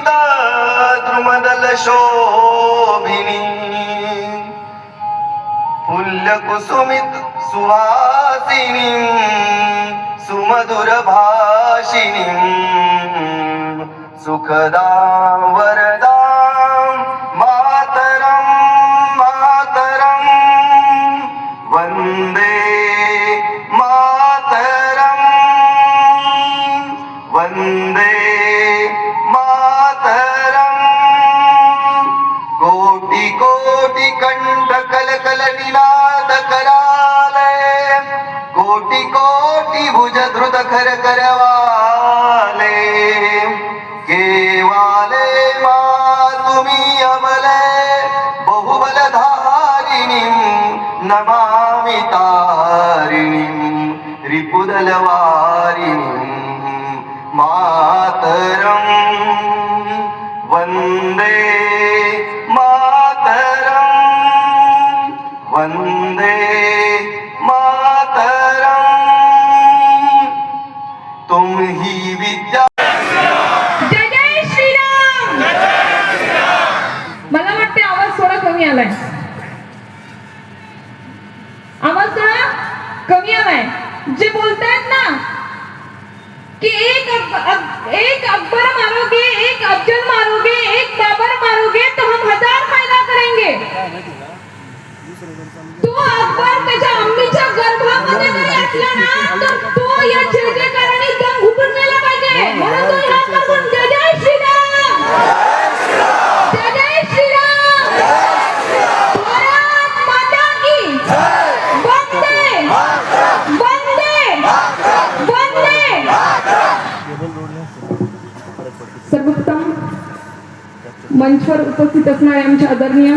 विद्युत द्रुमदल शोभिनी फुल्ल कुसुमित सुहासिनी सुमधुर भाषिणी सुखदा वरदा मातरम मातरम वंदे मातरम वंदे मातरम कोटि कोटि कंठ कल कल निनाद कराले कोटि कोटि भुज धृत खर करवाले केवाले मा तुम्ही अबले बहुबल धारिणी नमामि तारिणी रिपुदल वारिणी मातरम वंदे मातरम वंदे मातरम तुम ही विद्या जय जय श्रीराम. मला वाटते आवाज थोडा कमी आलाय. आवाज थोडा कमी आलाय. जे बोलतायत ना कि एक अकबर मारोगे, एक अफजल मारोगे, एक बाबर मारोगे तो हम 1000 पैदा करेंगे. तो अकबर त्याच्या अम्मीच्या गर्भामध्ये जरी असला ना तर तो या जयजयकाराने दम घुटून गेला पाहिजे. म्हणून तो हात कापून जय जय श्रीराम जय जय श्रीराम भारत माता की वंदे वंदे वंदे. सर्वोत्तम मंचवर उपस्थित असणारे आमचे आदरणीय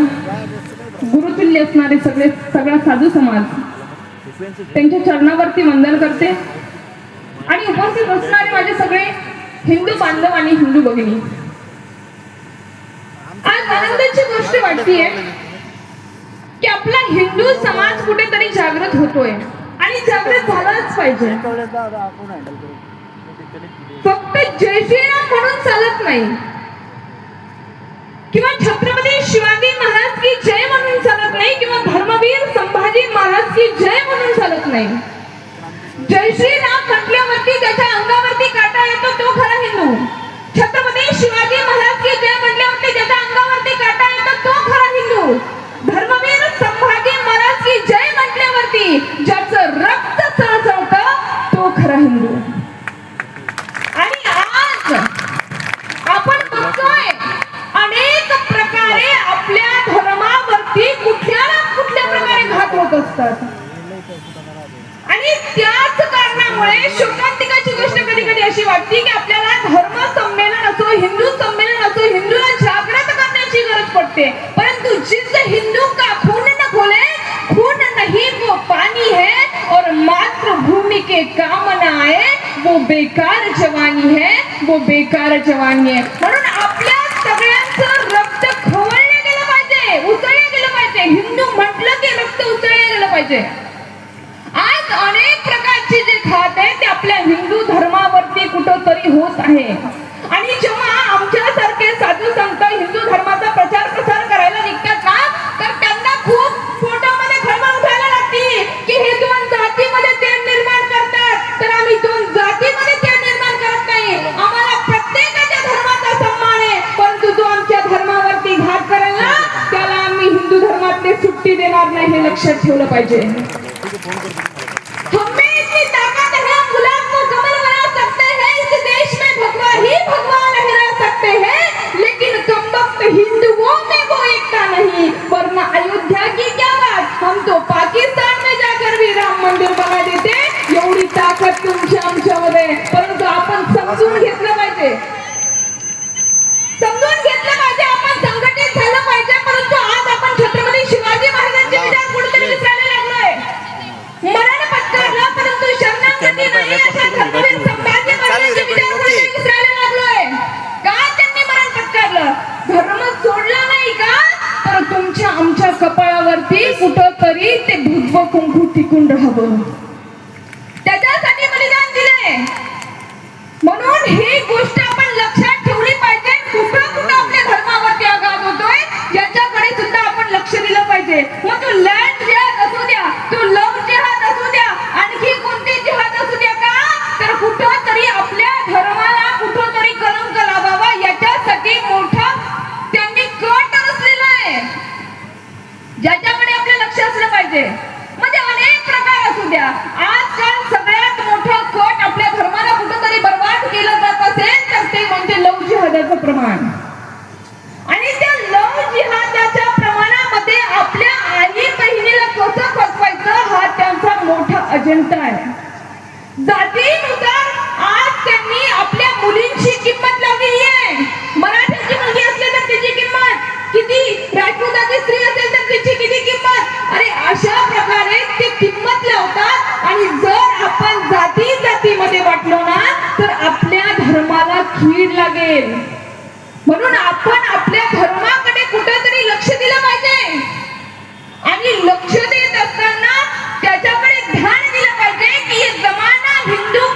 गुरुतुल्य असणारे सगळा साधू समाज त्यांच्या चरणावरती वंदन करते आणि उपस्थित असणारे माझे सगळे हिंदू बांधव आणि हिंदू भगिनी. आज आनंदाची गोष्ट वाटतेय की आपला हिंदू समाज कुठेतरी जागृत होतोय आणि जागृत झालाच पाहिजे. फक्त जय श्रीराम म्हणून चालत नाही किंवा छत्रपती शिवाजी महाराज की जय म्हणून चालत नाही किंवा धर्मवीर संभाजी महाराज की जय म्हणून चालत नाही. जय श्रीराम म्हटल्यावरती त्याच्या अंगावरती काटा येतो तो खरा हिंदू. छत्रपती शिवाजी महाराज की जय म्हटल्यावरती त्याच्या अंगावरती काटा येतो तो खरा हिंदू. धर्मवीर संभाजी महाराज की जय म्हटल्यावरती ज्याचं रक्त सळसळतं तो खरा हिंदू. आणि आज आपण बघतोय अनेक प्रकारे आपल्या धर्मावरती कुठल्या ना कुठल्या प्रकारे घात होत असतात आणि त्याच कारणामुळे शोकांतिकाची गोष्ट कधी कधी अशी वाटते की आपल्याला धर्म संमेलन असो हिंदू संमेलन असो हिंदूला जागृत करण्याची गरज पडते. परंतु जिस हिंदू का खून न खोले खून नहीं वो पानी है और मातृभूमि के काम न आए वो बेकार जवानी है वो बेकार जवानी है. म्हणून आपल्या सगळ्यांचं रक्त खवळलं गेलं पाहिजे उसळलं गेलं पाहिजे. हिंदू म्हटलं की रक्त उसळलं गेलं पाहिजे. आज अनेक प्रकारचे जे घात आहे ते आपल्या हिंदू धर्मावरती कुठंतरी होत आहे आणि जेव्हा आमच्यासारखे साधू संत हिंदू धर्माचा प्रचार प्रसार करायला निघतात ना तर त्यांना खूप पोटामध्ये खळबळ उठायला लागते की हे 2 जातीमध्ये तेढ निर्माण करतात. तर आम्ही 2 जातीमध्ये तेढ निर्माण करत नाही. आम्हाला प्रत्येकाच्या धर्माचा सन्मान आहे. परंतु जो आमच्या धर्मावरती घात करेल ना त्याला आम्ही हिंदू धर्मातले सुट्टी देणार नाही हे लक्षात ठेवलं पाहिजे. हमें इतनी ताकत है हम गुलाब को कमल बना सकते हैं. इस देश में भगवा ही भगवा नहीं रह सकते हैं लेकिन कमबख्त हिंदुओं में वो एकता नहीं. वरना अयोध्या की क्या बात हम तो पाकिस्तान में जाकर भी राम मंदिर बना देते. एवढी ताकद तुमच्या आमच्यामध्ये. परंतु आपण समजून घेतलं पाहिजे आपण संघटित झालं पाहिजे. परंतु आज आपण छत्रपती शिवाजी महाराजांचे विचार कुठेतरी विसरायला लागलोय. मरण पत्करलं परंतु शरणागती नाही अशा धर्मवीर संभाजी महाराजांचे विचार कुठेतरी विसरायला लागलोय. का त्यांनी मरण पत्करलं? धर्म सोडला नाही का? तर तुमच्या आमच्या कपाळावरती कुठंतरी ते भुजबळ कुंकू टिकून राहावं त्याच्यासाठी बलिदान दिले. म्हणून ही गोष्ट आपण लक्षात ठेवली पाहिजे. कुठं जिहादाचं प्रमाण. आणि त्या लव जिहादाच्या प्रमाणामध्ये आपल्या आई बहिणीला कसं फसवायचं हा त्यांचा मोठा अजेंडा आहे. जातीनुसार आज त्यांनी आपल्या मुलींची किंमत लावलेली आहे. मराठ्याची मुलगी असली तर तिची किंमत किती, राजपुताची स्त्री असेल तर तिची किती किंमत. अरे अशा प्रकारे ते किंमत लावतात. आणि जर आपण जातीमध्ये वाटलो ना तर आपल्या धर्माला कीड लागेल. म्हणून आपण आपल्या धर्माकडे कुठेतरी लक्ष दिलं पाहिजे. आणि लक्ष देत असताना त्याच्याकडे ध्यान दिलं पाहिजे की ये जमाना हिंदू